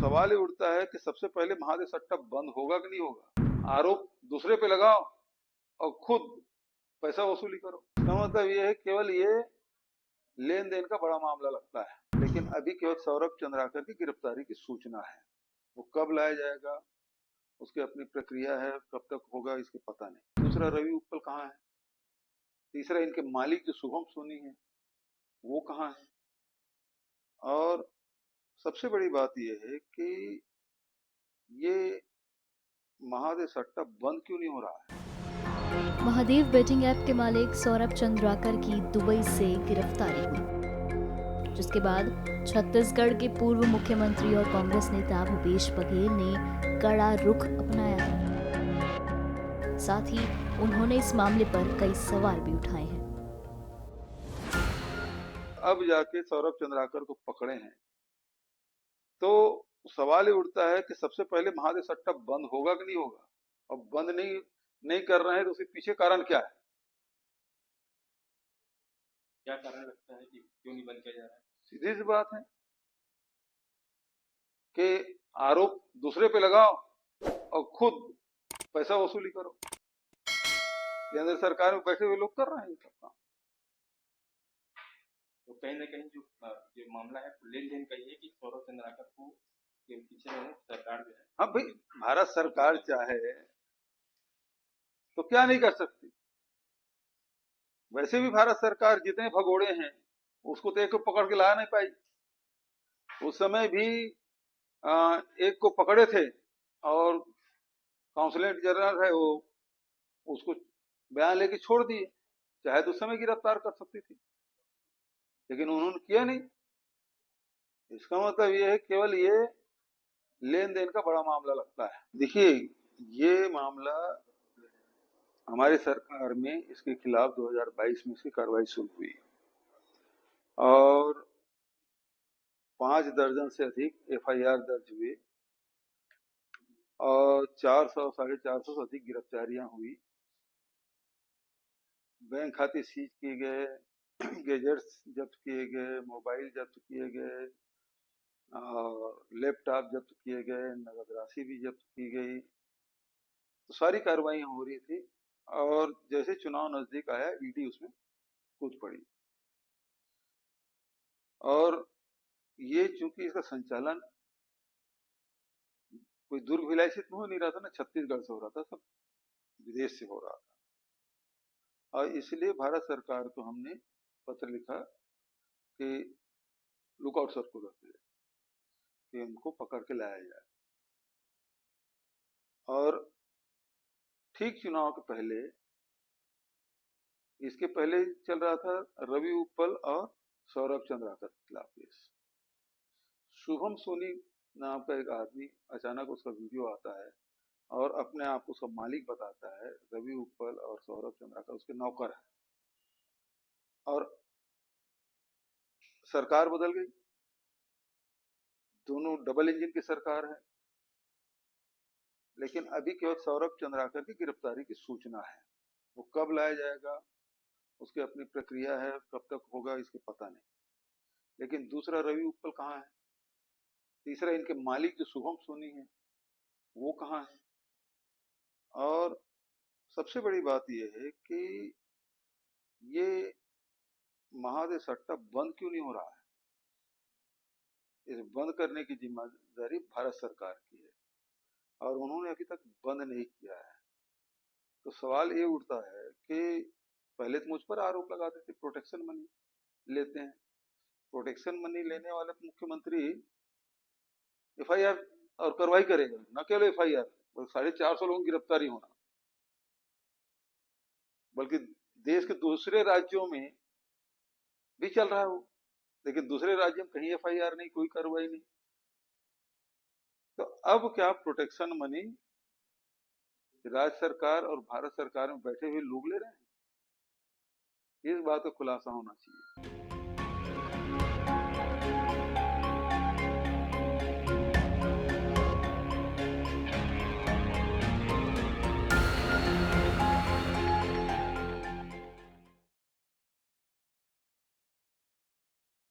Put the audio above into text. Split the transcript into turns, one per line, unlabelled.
सवाल ये उठता है कि सबसे पहले महादे सट्टा बंद होगा कि नहीं होगा। आरोप दूसरे पे लगाओ और खुद पैसा वसूली करो। इसका मतलब ये है केवल ये लेन देन का बड़ा मामला लगता है, लेकिन अभी केवल सौरभ चंद्राकर की गिरफ्तारी की सूचना है। वो कब लाया जाएगा उसकी अपनी प्रक्रिया है, कब तक होगा इसके पता नहीं। दूसरा, रवि उपल कहाँ है। तीसरा, इनके मालिक जो शुभम सोनी है वो कहाँ है। और सबसे बड़ी बात यह है कि ये महादे सट्टा बंद क्यों नहीं हो रहा है।
महादेव बेटिंग ऐप के मालिक सौरभ चंद्राकर की दुबई से गिरफ्तारी हुई, जिसके बाद छत्तीसगढ़ के पूर्व मुख्यमंत्री और कांग्रेस नेता भूपेश बघेल ने कड़ा रुख अपनाया है। साथ ही उन्होंने इस मामले पर कई सवाल भी उठाए हैं।
अब जाके सौरभ चंद्राकर को पकड़े हैं तो सवाल ये उठता है कि सबसे पहले महादे सट्टा बंद होगा कि नहीं होगा। और बंद नहीं कर रहे हैं तो उसके पीछे कारण क्या है।
क्या कारण लगता है कि क्यों नहीं बंद किया जा रहा है।
सीधी सी बात है कि आरोप दूसरे पे लगाओ और खुद पैसा वसूली करो। केंद्र सरकार में बैठे हुए लोग कर रहे हैं सब काम।
तो कहीं ना कहीं जो मामला है लेन देन का ही है कि सौरभ चंद्राकर को के पीछे में सरकार जो है।
हाँ भाई, भारत सरकार चाहे तो क्या नहीं कर सकती। वैसे भी भारत सरकार जितने भगोड़े हैं उसको तो एक को पकड़ के ला नहीं पाई। उस समय भी एक को पकड़े थे और काउंसिलेट जनरल है वो उसको बयान लेके छोड़ दिए। चाहे तो उस समय गिरफ्तार कर सकती थी, लेकिन उन्होंने किया नहीं। इसका मतलब ये है केवल ये लेन देन का बड़ा मामला लगता है। देखिए, ये मामला हमारी सरकार में इसके खिलाफ 2022 में इसकी कार्रवाई शुरू हुई और 5 दर्जन से अधिक एफआईआर दर्ज हुए और 400 450 से अधिक गिरफ्तारियां हुई। बैंक खाते सीज किए गए, गैजेट्स जब्त किए गए, मोबाइल जब्त किए गए, लैपटॉप जब्त किए गए, नगद राशि भी जब्त की गई। तो सारी कार्रवाई हो रही थी और जैसे चुनाव नजदीक आया ईडी उसमें कूद पड़ी। और ये चूंकि इसका संचालन कोई दुर्ग भिलाई से हो नहीं रहा था ना, छत्तीसगढ़ से हो रहा था, सब विदेश से हो रहा था। और इसलिए भारत सरकार को हमने पत्र लिखा कि लुकआउट सर्कुलर पे कि उनको पकड़ के लाया जाए। और ठीक चुनाव के पहले, इसके पहले चल रहा था रवि उपल और सौरभ चंद्राकर के खिलाफ केस। शुभम सोनी नाम का एक आदमी, अचानक उसका वीडियो आता है और अपने आप को उसका मालिक बताता है। रवि उपल और सौरभ चंद्राकर उसके नौकर है और सरकार बदल गई। दोनों डबल इंजन की सरकार है, लेकिन अभी केवल सौरभ चंद्राकर की गिरफ्तारी की सूचना है। वो कब लाया जाएगा उसकी अपनी प्रक्रिया है, कब तक होगा इसके पता नहीं। लेकिन दूसरा, रवि उपल कहाँ है। तीसरा, इनके मालिक जो शुभम सोनी है वो कहाँ है। और सबसे बड़ी बात यह है कि ये महादे सट्टा बंद क्यों नहीं हो रहा है। इस बंद करने की जिम्मेदारी भारत सरकार की है और उन्होंने अभी तक बंद नहीं किया है। तो सवाल ये उठता है कि पहले तो मुझ पर आरोप लगाते थे प्रोटेक्शन मनी लेते हैं। प्रोटेक्शन मनी लेने वाले मुख्यमंत्री एफआईआर और कार्रवाई करेगा, न केवल एफआईआर, 450 लोगों की गिरफ्तारी होना, बल्कि देश के दूसरे राज्यों में भी चल रहा है वो। लेकिन दूसरे राज्य में कहीं एफआईआर नहीं, कोई कार्रवाई नहीं। तो अब क्या प्रोटेक्शन मनी राज्य सरकार और भारत सरकार में बैठे हुए लोग ले रहे हैं। इस बात का खुलासा होना चाहिए।